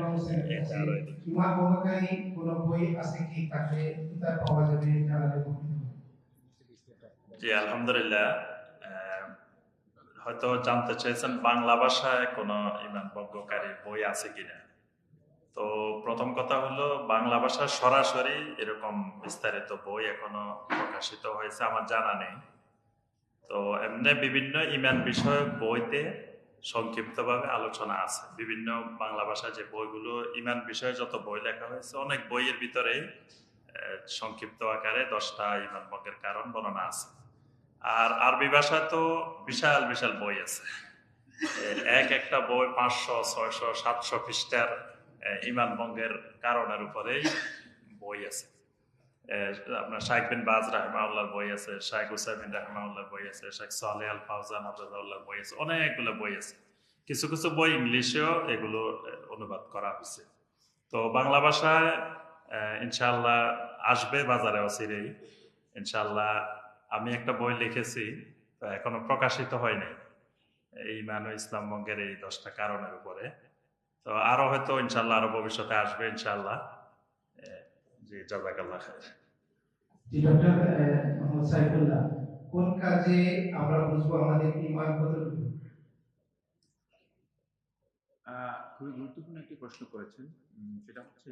এবং ছেলের কাছে ইমান বহনকারী কোনো বই আছে কি, তাকে কিতাব পাওয়া যাবে জানালে উপকৃত হব। জি আলহামদুলিল্লাহ। হয়তো জানতে চেয়েছেন বাংলা ভাষায় কোনো ইমান ভঙ্গকারী বই আছে কিনা। তো প্রথম কথা হলো, বাংলা ভাষার সরাসরি এরকম বিস্তারিত বই এখনো প্রকাশিত হয়েছে আমার জানা নেই। তো এমনি বিভিন্ন ইমান বিষয়ক বইতে সংক্ষিপ্তভাবে আলোচনা আছে। বিভিন্ন বাংলা ভাষায় যে বইগুলো ইমান বিষয়ে যত বই লেখা হয়েছে, অনেক বইয়ের ভিতরে সংক্ষিপ্ত আকারে 10টা ইমান ভঙ্গের কারণ বর্ণনা আছে। আর আরবি ভাষায় তো বিশাল বিশাল বই আছে। এক একটা বই 500, 600, 700 পৃষ্ঠার ইমান ভঙ্গের কারণের উপরেই বই আছে। আপনার শাইখ বিন বাজ রাহমাহুল্লাহর বই আছে, শাইখ উসাইমিন রাহমাহুল্লাহর বই আছে, শাইখ সালেহ আল ফাওজান হাফিজাহুল্লাহর বই আছে, অনেকগুলো বই আছে। কিছু কিছু বই ইংলিশেও এগুলো অনুবাদ করা হয়েছে। তো বাংলা ভাষায় ইনশাআল্লাহ আসবে বাজারে অচিরেই ইনশাআল্লাহ। আমি একটা বই লিখেছি, তো এখনো প্রকাশিত হয়নি, ঈমান ও ইসলাম ভঙ্গের এই 10টা কারণের উপরে। তো আরো হয়তো ইনশাআল্লাহ আরো ভবিষ্যতে আসবে ইনশাআল্লাহ। জি জাযাকাল্লাহ খাইর। জি ডক্টর মোহাম্মদ সাইফুল্লাহ, কোন কাজে আমরা বুঝবো আমাদের ঈমান কতটুকু? খুবই গুরুত্বপূর্ণ একটি প্রশ্ন করেছেন। সেটা হচ্ছে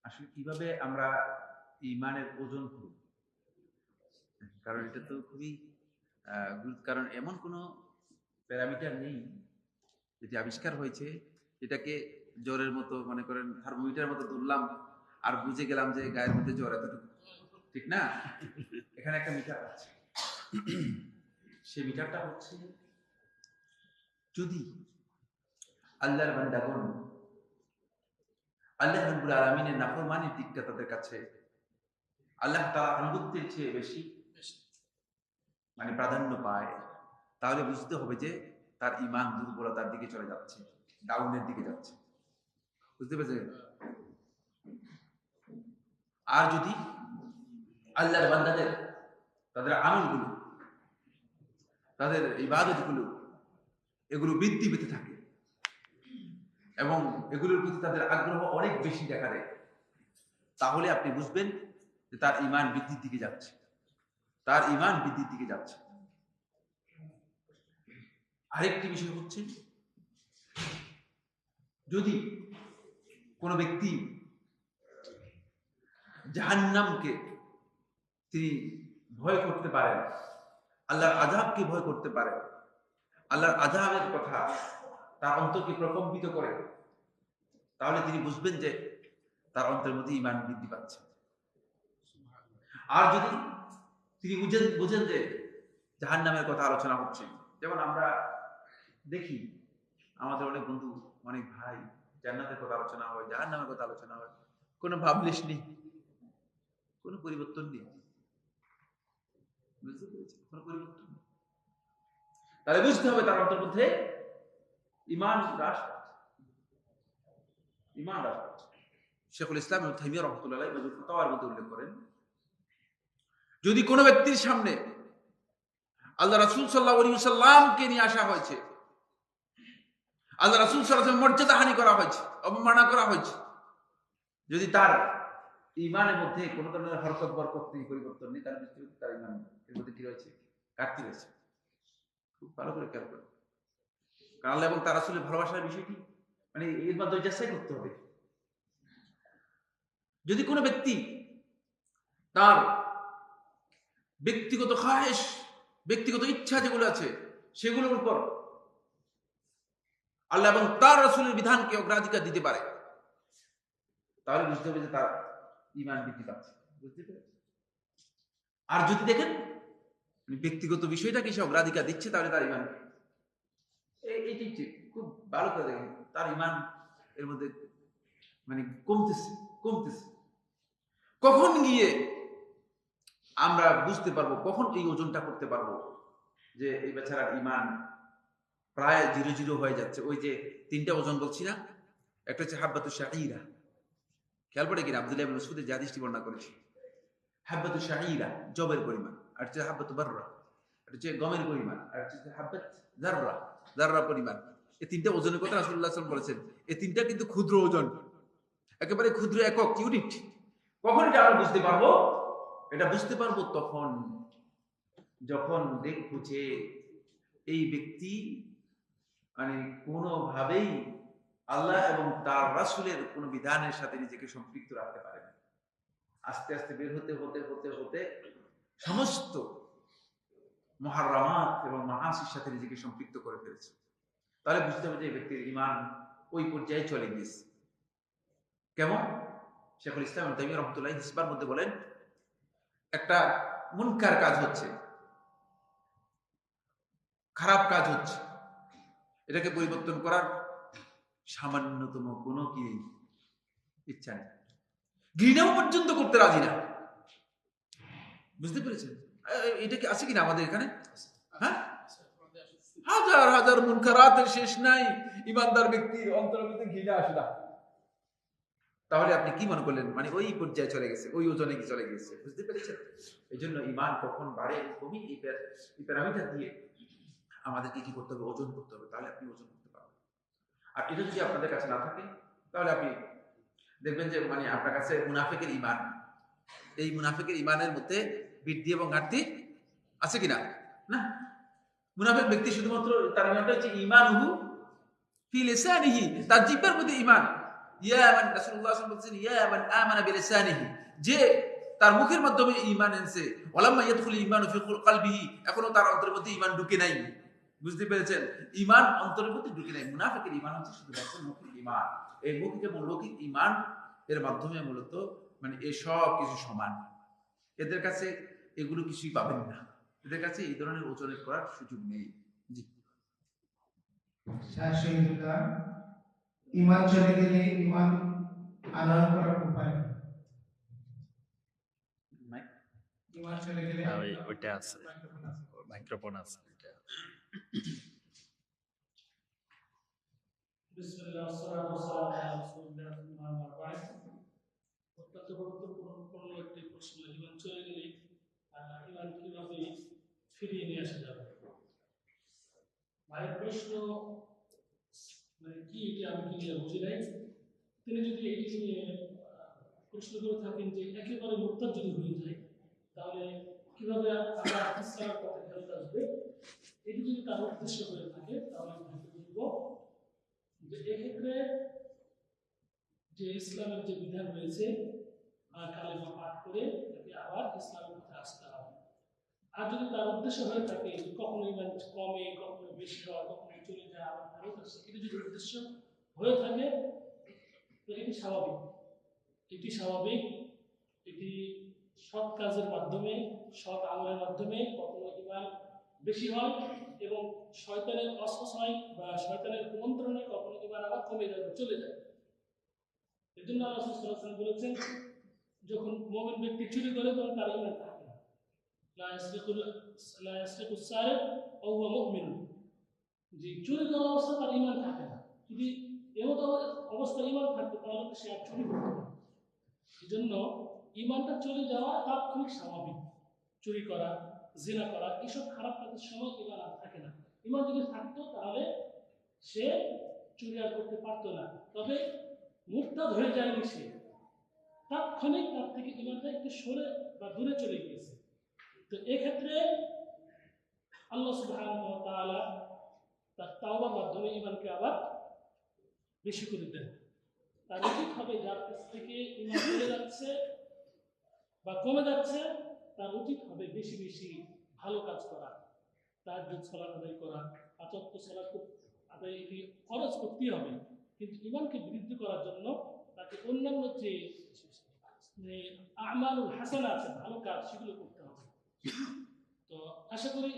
আসলে কিভাবে আমরা ঈমানের ওজন করব, কারণ এটা তো খুবই কারণ এমন কোনো প্যারামিটার নেই যেটি আবিষ্কার হয়েছে এটাকে জ্বরের মতো মনে করেন থার্মোমিটার মতো ধরলাম আর বুঝে গেলাম যে গায়ের মধ্যে জ্বর এতটুকু, ঠিক না? এখানে একটা মিটার আছে, সেই মিটারটা হচ্ছে যদি আল্লাহর বান্দাগণ আল্লাহ রাব্বুল আলামিনের নাফরমানির দিকটা তাদের কাছে আল্লাহ তাআলার আনুগত্যের চেয়ে বেশি মানে প্রাধান্য পায়, তাহলে বুঝতে হবে যে তার ঈমান দুর্বলতার দিকে চলে যাচ্ছে, ডাউনের দিকে যাচ্ছে। বুঝতে পেরেছেন? আর যদি আল্লাহর বান্দাদের তাদের আমলগুলো, তাদের ইবাদতগুলো এগুলো বৃদ্ধি পেতে থাকে এবং এগুলোর প্রতি তাদের আগ্রহ অনেক বেশি দেখা দেয়, তাহলে আপনি বুঝবেন যে তার ঈমান বৃদ্ধির দিকে যাচ্ছে, তার ঈমান বৃদ্ধির দিকে যাচ্ছে। আরেকটি বিষয় হচ্ছে, যদি কোনো ব্যক্তি জাহান্নামকে তিনি ভয় করতে পারেন, আল্লাহর আযাবকে ভয় করতে পারেন, আল্লাহর আযাবের কথা তার অন্তরকে প্রকম্পিত করে, তাহলে তিনি বুঝবেন যে তার অন্তরের মধ্যে ঈমান বৃদ্ধি পাচ্ছে। আর যদি তিনি বুঝেন যে জাহান্নামের কথা আলোচনা হচ্ছে, যেমন আমরা দেখি আমাদের অনেক বন্ধু, অনেক ভাই, জান্নাতের কথা আলোচনা হয়, জাহান্নামের কথা আলোচনা হয়, কোনো ভাবলিশ নেই, কোনো পরিবর্তন নেই। বুঝতে পেরেছি? কোনো পরিবর্তন নেই। তাহলে বুঝতে হবে তার অন্তর মধ্যে ঈমান হ্রাস পাচ্ছে, ঈমান হ্রাস পাচ্ছে। শেখুল ইসলাম ইবনে তাইমিয়া রাহমাতুল্লাহ আলাইহি মাজমুউল ফাতাওয়ার মধ্যে উল্লেখ করেন, যদি কোনো ব্যক্তির সামনে আল্লাহ রাসূল সাল্লাল্লাহু আলাইহি ওয়াসাল্লামকে নিয়ে আসা হয়েছে, আল্লাহ রাসূল সাল্লাল্লাহু আলাইহি ওয়াসাল্লামের মর্যাদা হানি করা হয়েছে, অবমাননা করা হয়েছে, যদি তার ঈমানের মধ্যে কোনো ধরনের হরকত বরকত নেই, পরিবর্তন নেই, তার বুঝতে তার ঈমান এর মধ্যে কি রয়েছে? ঘাটতি রয়েছে। খুব ভালো করে খেয়াল করুন, কারণ আল্লাহ এবং তার রাসূলের ভালোবাসার বিষয়টি মানে এর মাধ্যমে যাচাই করতে হবে। যদি কোনো ব্যক্তি তার ব্যক্তিগত খায়েশ, ব্যক্তিগত ইচ্ছা যেগুলো আছে সেগুলোর উপর আল্লাহ এবং তার রাসূলের বিধানকে অগ্রাধিকার দিতে পারে, তাহলে বুঝতে হবে যে তার ঈমান বৃদ্ধি পাচ্ছে। বুঝতে পেরেছেন? আর যদি দেখেন ব্যক্তিগত বিষয়টাকে সে অগ্রাধিকার দিচ্ছে, তাহলে তার ঈমান এইটি খুব ভালো করে দেখেন, তার ঈমান এর মধ্যে মানে কমতেছে কমতেছে। কখন গিয়ে আমরা বুঝতে পারবো, কখন এই ওজনটা করতে পারবো যে এই বেচারার ঈমান প্রায় 0-0 হয়ে যাচ্ছে? ওই যে 3টা ওজন বলছি না, একটা হচ্ছে হাব্বাতু শাঈরা, খেয়াল পড়ে কিনা? আব্দুল্লাহ ইবনে মাসউদ যে হাদিসটি বর্ণনা করেছে, হাব্বাতু শাঈরা জবের পরিমাণ, আর হচ্ছে হাব্বাতু বাররা এটা হচ্ছে গমের পরিমাণ, আর হচ্ছে হাব্বাত যাররা যাররা পরিমাণ। এই তিনটা ওজনের কথা রাসূলুল্লাহ সাল্লাল্লাহু আলাইহি ওয়াসাল্লাম বলেছেন। এই তিনটা কিন্তু ক্ষুদ্র ওজন, একেবারে ক্ষুদ্র একক ইউনিট। কখন এটা আমরা বুঝতে পারবো? এটা বুঝতে পারবো তখন যখন দেখবো যে এই ব্যক্তি মানে কোনোভাবেই আল্লাহ এবং তার রাসূলের কোন বিধানের সাথে নিজেকে সম্পৃক্ত রাখতে পারে না। আস্তে আস্তে বের হতে হতে হতে হতে সমস্ত মুহাররামাত এবং মাআসির সাথে নিজেকে সম্পৃক্ত করে ফেলেছে। তাহলে বুঝতে হবে যে এই ব্যক্তির ঈমান ওই পর্যায়ে চলে গিয়েছে। কেমন? শেখুল ইসলাম ইবনে তাইমিয়া রাহমাতুল্লাহি হিসবার মধ্যে বলেন, একটা মুনকার কাজ হচ্ছে, খারাপ কাজ হচ্ছে, এটাকে পরিবর্তন করার সামান্যতম কোনো কি ইচ্ছা নেই, ঘৃণাও পর্যন্ত করতে রাজি না। বুঝতে পেরেছেন? এটা কি আছে কিনা আমাদের এখানে? হ্যাঁ, হাজার হাজার মুনকারাতের শেষ নাই, ইমানদার ব্যক্তির অন্তরের মধ্যে ঘৃণা আসে না। তাহলে আপনি কি মনে করলেন? মানে ওই পর্যায়ে চলে গেছে, ওই ওজনে কি চলে গেছে। বুঝতে পেরেছেন? এই জন্য ইমান কখন বাড়ে কমই এই প্যারামিটার দিয়ে আমাদেরকে কি করতে হবে? ওজন করতে হবে, তাহলে আপনি ওজন করতে পারবেন। আর এটা যদি আপনাদের কাছে না থাকে তাহলে আপনি দেখবেন যে মানে আপনার কাছে মুনাফিকের ইমান, এই মুনাফিকের ইমানের মধ্যে বৃদ্ধি এবং ঘাটতি আছে কিনা? না। মুনাফিক ব্যক্তি শুধুমাত্র তার ইমানটা হচ্ছে ঈমানুহু ফি লিসানিহি, তার জিহ্বার মধ্যে ঈমান। ইয়া মান, রাসূলুল্লাহ সাল্লাল্লাহু আলাইহি ওয়াসাল্লাম বলেছেন, ইয়া মান আমানা বিলিসানিহি, যে তার মুখের মাধ্যমে ঈমান এনেছে, ওয়ালাম্মা ইয়াদখুল ঈমানু ফি কলবিহি, এখনো তার অন্তরের মধ্যে ঈমান ঢুকে নাই। বুঝতে পেরেছেন? ঈমান অন্তরের মধ্যে ঢুকে নাই। মুনাফিকের ঈমান হচ্ছে শুধুমাত্র মুখের ঈমান। এই মৌখিক এবং লৌকিক ঈমান এর মাধ্যমে মূলত মানে এই সব কিছু সমান। এদের কাছে এগুলো কিছুই পাবেন না, এদের কাছে এই ধরনের ওজনের করার সুযোগ নেই। জি, শাহ শহীদুল্লাহ, ইমান চলে গেলে ইমান আনয়ন করার উপায়, ইমান চলে গেলে ওইটা আছে, মাইক্রোফোন আছে ওইটা। বিসমিল্লাহ ওয়াসসালাতু ওয়াসসালামু আলা রাসূলিল্লাহ আম্মা বা'দ। অত্যন্ত গুরুত্বপূর্ণ একটি প্রশ্ন, ইমান চলে গেলে ইমান কিভাবে ফিরিয়ে নিয়ে আসা যাবে। ভাইয়ের প্রশ্ন মানে কি, এটি আমি ক্লিয়ার বুঝি নাই। তিনি যদি এটি নিয়ে প্রশ্ন করে থাকেন যে একেবারে মুরতাদ যদি হয়ে যায় তাহলে কিভাবে আবার ইসলামের পথে ফেরত আসবে, এটি যদি তার উদ্দেশ্য হয়ে থাকে তাহলে আমি বলবো যে এক্ষেত্রে যে ইসলামের যে বিধান রয়েছে কালেমা পাঠ করে তাকে আবার ইসলামের পথে আসতে হবে। আর যদি তার উদ্দেশ্য হয়ে থাকে যে কখনো ইমান কমে, কখনো বেশি হয়, কখনো চলে যায় আবার ফেরত আসে, এটি যদি উদ্দেশ্য হয়ে থাকে তো এটি স্বাভাবিক। এটি সৎ কাজের মাধ্যমে, সৎ আমলের মাধ্যমে কখনো ইমান বেশি হয় এবং শয়তানের অসহায় বা শয়তানের কুমন্ত্রণে কখনো ইমান আবার কমে যাবে, চলে যায়। এই জন্য আল্লাহ সাল্লাল্লাহু আলাইহি ওয়াসাল্লাম বলেছেন, যখন মুমিন ব্যক্তি চুরি করে তখন তার ইমান থাকে না। লা ইয়াসরিকু সারিক ওয়া হুয়া মুমিন, যে চুরি করার অবস্থা তার ইমান থাকে না। যদি এমন অবস্থায় ইমান থাকতো তাহলে তো সে আর চুরি করতো না। এই জন্য ইমানটা চলে যাওয়া তাৎক্ষণিক স্বাভাবিক। চুরি করা, জিনা করা, এসব খারাপ কাজের সময় ইমান আর থাকে না। ইমান যদি থাকতো তাহলে সে চুরি আর করতে পারতো না। তবে মুরতাদ হয়ে যায়নি সে, তাৎক্ষণিক তার থেকে ইমানটা একটু সরে বা দূরে চলে গিয়েছে। তো এক্ষেত্রে আল্লাহ সুবহানাহু ওয়া তাআলা তার তাওবার মাধ্যমে ইমানকে আবার বেশি করে দেন। তার উচিত হবে যার কাছ থেকে ইমান চলে যাচ্ছে বা কমে যাচ্ছে, তার উচিত হবে বেশি বেশি ভালো কাজ করা, তাহাজ্জুদ সালাত আদায় করা, ৫ ওয়াক্ত সালাত আদায় এটি ফরজ করতেই হবে। কিন্তু ইমানকে বৃদ্ধি করার জন্য তাকে অন্যান্য যে আমালুল হাসানা আছে, ভালো কাজ, সেগুলো করতে হবে। তো আশা করি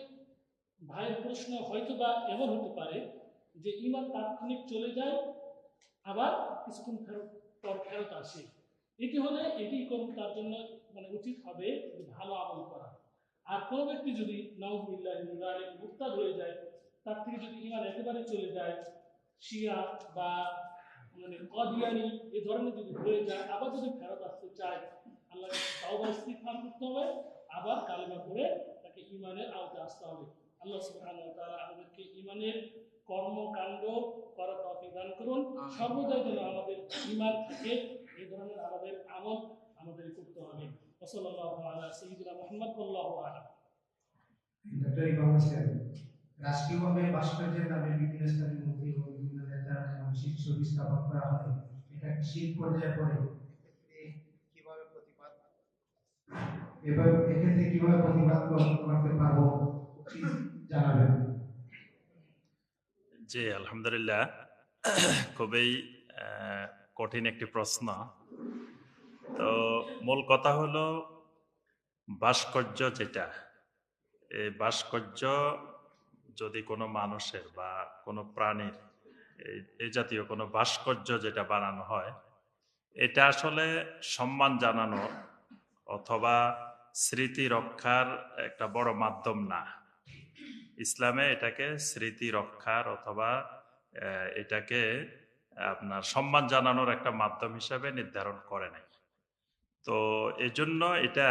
ভাইয়ের প্রশ্ন হয়তো বা এমন হতে পারে যে ইমান তাৎক্ষণিক চলে যায় আবার কিছুক্ষণ ফেরত আসে। এটি হলে এটি করুন, তার জন্য মানে উচিত হবে ভালো আমল করা। আর কোনো ব্যক্তি যদি নাউযুবিল্লাহি মিন যালিক মুরতাদ হয়ে যায়, তার থেকে যদি ইমান একেবারে চলে যায়, শিয়া বা মানে কাদিয়ানি এই ধরনের যদি হয়ে যায়, আবার যদি ফেরত আসতে চায়, আল্লাহর কাছে তাওবা ইস্তিগফার করতে হবে, আবার কালেমা পড়ে তাকে ইমানের আওতায় আসতে হবে। আল্লাহ সুবহানাহু ওয়া তাআলা আমাদেরকে ঈমানের কর্মকাণ্ড করার তৌফিক দান করুন। সর্বদাই যেন আমাদের ঈমান থাকে, এই ধরনের আমাদের আমল আমাদের করতে হবে। সাল্লাল্লাহু আলা সাইয়্যিদিনা মুহাম্মদ ওয়াল্লাহু আ'লাম। ডক্টর ইমাম হোসেন, রাষ্ট্রীয়ভাবে ভাস্কর্যের নামে বিভিন্ন স্থানে মূর্তি ও বিভিন্ন নেতার এবং ছবি স্থাপন করা হয়, এটা কি শিল্প পর্যায়ে পড়ে? কিভাবে প্রতিবাদ এক্ষেত্রে কিভাবে প্রতিবাদ করতে পারবো জানাবেন। জি আলহামদুলিল্লাহ, খুবই কঠিন একটি প্রশ্ন। তো মূল কথা হলো ভাস্কর্য যেটা, এই ভাস্কর্য যদি কোনো মানুষের বা কোনো প্রাণীর এই জাতীয় কোনো ভাস্কর্য যেটা বানানো হয়, এটা আসলে সম্মান জানানোর অথবা স্মৃতি রক্ষার একটা বড় মাধ্যম না। ইসলামে এটাকে স্মৃতি রক্ষার অথবা এটাকে আপনার সম্মান জানানোর একটা মাধ্যম হিসাবে নির্ধারণ করে নাই। তো এজন্য এটা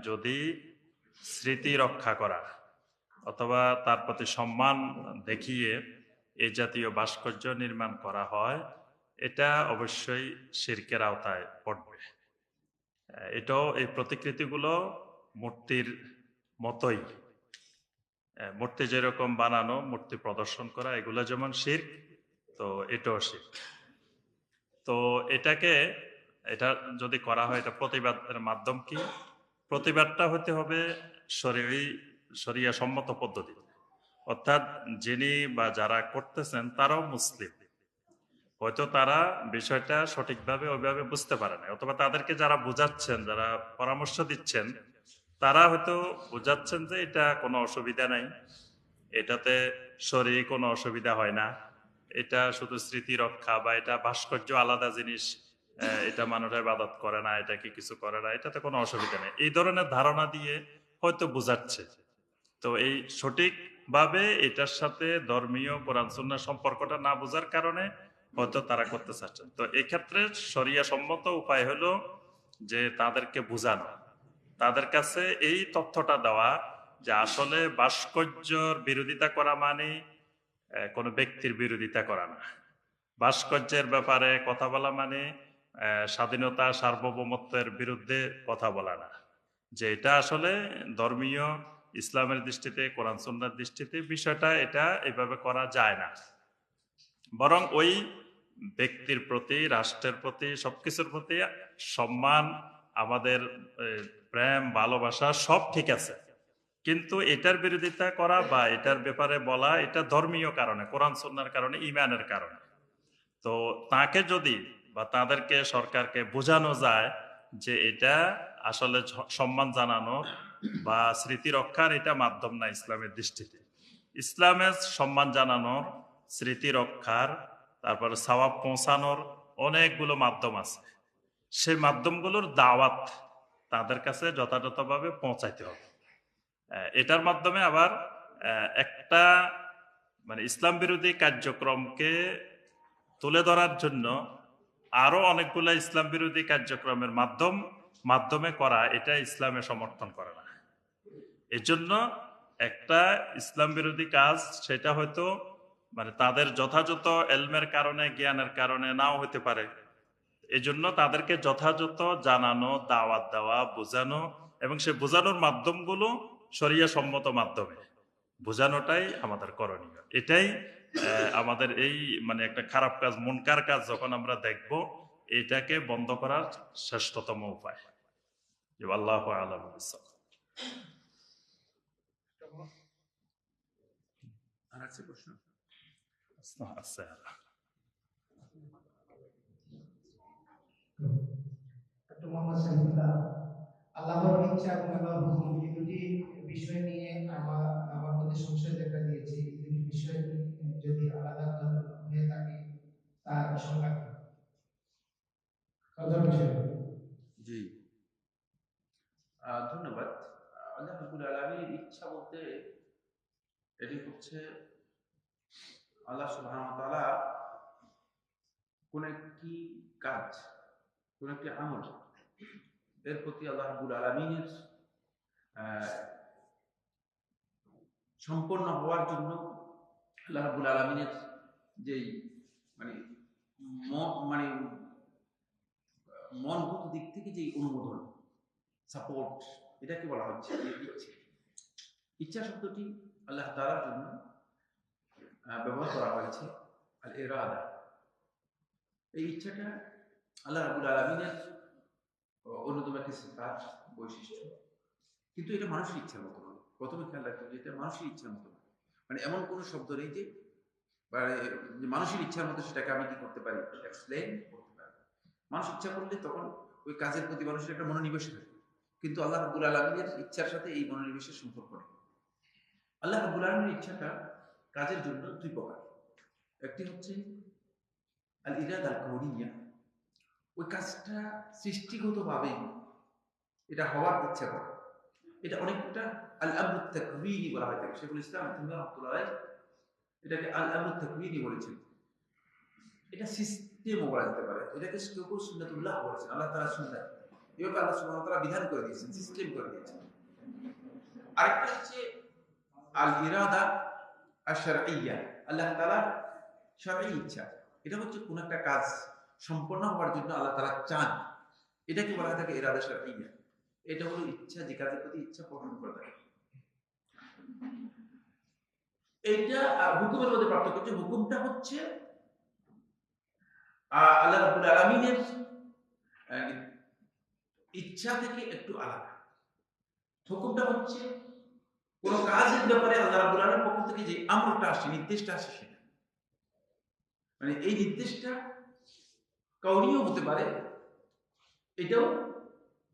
যদি স্মৃতি রক্ষা করা অথবা তার প্রতি সম্মান দেখিয়ে এই জাতীয় ভাস্কর্য নির্মাণ করা হয়, এটা অবশ্যই শিরকের আওতায় পড়বে। এটাও এই প্রতিকৃতিগুলো মূর্তির মতোই, মূর্তি যেরকম বানানো, মূর্তি প্রদর্শন করা, এগুলো যেমন শিরক, তো এটাও শিরক। তো এটা যদি করা হয়, এটা প্রতিবাদের মাধ্যম কি? প্রতিবাদটা হতে হবে শরিয়া সম্মত পদ্ধতি, অর্থাৎ যিনি বা যারা করতেছেন তারাও মুসলিম, হয়তো তারা বিষয়টা সঠিকভাবে ওইভাবে বুঝতে পারে না, অথবা তাদেরকে যারা বুঝাচ্ছেন, যারা পরামর্শ দিচ্ছেন, তারা হয়তো বুঝাচ্ছেন যে এটা কোনো অসুবিধা নাই, এটাতে শরীরে কোনো অসুবিধা হয় না, এটা শুধু স্মৃতি রক্ষা বা এটা ভাস্কর্য আলাদা জিনিস, এটা মানুষের ইবাদত করে না, এটা কি কিছু করে না, এটাতে কোনো অসুবিধা নেই, এই ধরনের ধারণা দিয়ে হয়তো বুঝাচ্ছে। তো এই সঠিকভাবে এটার সাথে ধর্মীয় কোরআন সুন্নাহর সম্পর্কটা না বোঝার কারণে হয়তো তারা করতে চাচ্ছেন। তো এই ক্ষেত্রে শরিয়া সম্মত উপায় হলো যে তাদেরকে বোঝানো, তাদের কাছে এই তথ্যটা দেওয়া যে আসলে ভাস্কর্যর বিরোধিতা করা মানে কোনো ব্যক্তির বিরোধিতা করা না। ভাস্কর্যের ব্যাপারে কথা বলা মানে স্বাধীনতা সার্বভৌমত্বের বিরুদ্ধে কথা বলা না, যে এটা আসলে ধর্মীয় ইসলামের দৃষ্টিতে, কোরআন সুন্নাহর দৃষ্টিতে বিষয়টা এটা এভাবে করা যায় না। বরং ওই ব্যক্তির প্রতি, রাষ্ট্রের প্রতি, সবকিছুর প্রতি সম্মান, আমাদের প্রেম, ভালোবাসা সব ঠিক আছে, কিন্তু এটার বিরোধিতা করা বা এটার ব্যাপারে বলা, এটা ধর্মীয় কারণে, কোরআন সুন্নাহর কারণে, ঈমানের কারণে। তো তাকে যদি বা তাদেরকে, সরকারকে বোঝানো যায় যে এটা আসলে সম্মান জানানো বা স্মৃতি রক্ষার এটা মাধ্যম না ইসলামের দৃষ্টিতে, ইসলামের সম্মান জানানোর, স্মৃতি রক্ষার, তারপরে সওয়াব পৌঁছানোর অনেকগুলো মাধ্যম আছে, সেই মাধ্যমগুলোর দাওয়াত তাদের কাছে যথাযথভাবে পৌঁছাইতে হবে। এটার মাধ্যমে আবার একটা মানে ইসলাম বিরোধী কার্যক্রমকে তুলে ধরার জন্য আরো অনেকগুলো ইসলাম বিরোধী কার্যক্রমের মাধ্যমে করা, এটা ইসলামে সমর্থন করে না। এজন্য একটা ইসলাম বিরোধী কাজ, সেটা হয়তো মানে তাদের যথাযথ এলমের কারণে, জ্ঞানের কারণে নাও হতে পারে, এজন্য তাদেরকে যথাযথ জানানো, দাওয়াত দেওয়া, বোঝানো, এবং সে বোঝানোর মাধ্যমগুলো শরিয়া সম্মত মাধ্যমে বোঝানোটাই আমাদের করণীয়। এটাই আমাদের এই মানে একটা খারাপ কাজ, মুনকার কাজ যখন আমরা দেখব, এটাকে বন্ধ করার শ্রেষ্ঠতম উপায়। আল্লাহু আ'লাম বিস-সাওয়াব। আর আছে প্রশ্ন? আচ্ছা, ডক্টর মোহাম্মদ সাইফুল্লাহ, আল্লাহর ইচ্ছা এবং আল্লাহর হুকুম, এই দুটি বিষয় নিয়ে আমার মধ্যে সংশয় দেখা দিয়েছে। এই দুটি বিষয় যদি আলাদা হয়ে থাকে, তার সংজ্ঞা কি? জি, ধন্যবাদ। আল্লাহ রাব্বুল আলামিনের ইচ্ছা বলতে এটি হচ্ছে আল্লাহ সুবহানাহু ওয়া তাআলা কোন একটি কাজ, কোন একটি আমল, এর প্রতি আল্লাহ রাব্বুল আলামিনের সম্পন্ন হওয়ার জন্য আল্লাহ রাব্বুল আলামিনের যেই মানে মানে মনগত দিক থেকে যে অনুমোদন, সাপোর্ট, এটাকে বলা হচ্ছে ইচ্ছা। ইচ্ছা শব্দটি আল্লাহ তাআলার জন্য ব্যবহার করা হয়েছে আল ইরাদা। এই ইচ্ছাটা আল্লাহ রাব্বুল আলামিনের অন্যতম একটি সিফাত, বৈশিষ্ট্য। কিন্তু এটা মানুষের ইচ্ছার মতো নয়। প্রথমে খেয়াল রাখতে হবে, এটা মানুষের ইচ্ছার মতো নয়। মানে এমন কোনো শব্দ নেই যে মানুষের ইচ্ছার মতো সেটাকে আমি কি করতে পারি, এক্সপ্লেন করতে পারি। মানুষ ইচ্ছা করলে তখন ওই কাজের প্রতি মানুষের একটা মনোনিবেশ থাকে, কিন্তু আল্লাহ রাব্বুল আলামিনের ইচ্ছার সাথে এই মনোনিবেশের সম্পর্ক নেই। আল্লাহ রাব্বুল আলামিনের ইচ্ছাটা কাজের জন্য দুই প্রকার। একটি হচ্ছে আল ইরাদা আল কাউনিয়া, ওই কাজটা সৃষ্টিগতভাবে এটা হওয়ার ইচ্ছা করে। এটা অনেকটা আল আমরুত তাকওয়িনি বলা হয় থাকে। শেখুল ইসলাম রাহমাতুল্লাহ এটাকে আল আমরুত তাকওয়িনি বলেছেন। এটা সিস্টেমও বলা যেতে পারে। এটাকে কেউ কেউ সুন্নাতুল্লাহ বলেছেন, আল্লাহ তাআলা সুন্নাত। এভাবে আল্লাহ সুবহানাহু ওয়া তাআলা বিধান করে দিয়েছেন, সিস্টেম করে দিয়েছেন। আরেকটা হচ্ছে আল ইরাদা আশ-শারঈয়্যা, আল্লাহ তাআলার শারঈ ইচ্ছা। এটা হচ্ছে কোন একটা কাজ সম্পন্ন হওয়ার জন্য আল্লাহ তাআলা চান, এটাকে বলা হয় থাকে ইরাদা শারঈয়্যা। এটা হলো ইচ্ছা, যে কাজের প্রতি ইচ্ছা প্রকাশ করা থাকে। এইটা হুকুমের মধ্যে পার্থক্য হচ্ছে, হুকুমটা হচ্ছে আল্লাহ রাব্বুল আলামিনের ইচ্ছা থেকে একটু আলাদা। হুকুমটা হচ্ছে কোন কাজের ব্যাপারে আল্লাহ রাব্বুল আলামিনের পক্ষ থেকে যে আমরটা আসে, নির্দেশটা আসে, সেটা মানে এই নির্দেশটা কাউনিও হতে পারে, এটাও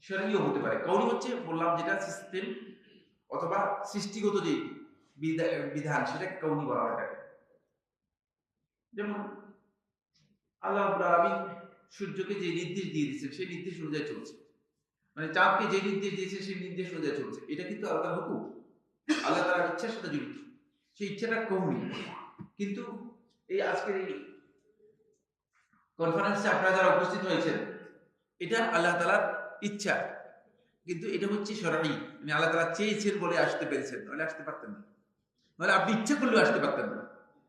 শরঈও হতে পারে। কাউনি হচ্ছে বললাম যেটা সিস্টেম অথবা সৃষ্টিগত যে বিধান, সেটা কাউনি বলা হয় থাকে। যেমন আল্লাহ রাব্বুল আলামিন সূর্যকে যে নির্দেশ দিয়ে দিয়েছেন সেই নির্দেশ অনুযায়ী চলছে, মানে চাঁদকে যে নির্দেশ দিয়েছে সেই নির্দেশ অনুযায়ী চলছে। এটা কিন্তু আল্লাহর হুকুম, আল্লাহ তাআলার ইচ্ছার সাথে জড়িত। সেই ইচ্ছাটা কৌমি। কিন্তু এই আজকের এই কনফারেন্সে আপনারা যারা উপস্থিত হয়েছেন, এটা আল্লাহ তাআলার ইচ্ছা, কিন্তু এটা হচ্ছে শরঈ। মানে আল্লাহ তাআলা চেয়েছেন বলে আসতে পেরেছেন, নাহলে আসতে পারতেন না। নাহলে আপনি ইচ্ছা করলেও আসতে পারতেন না।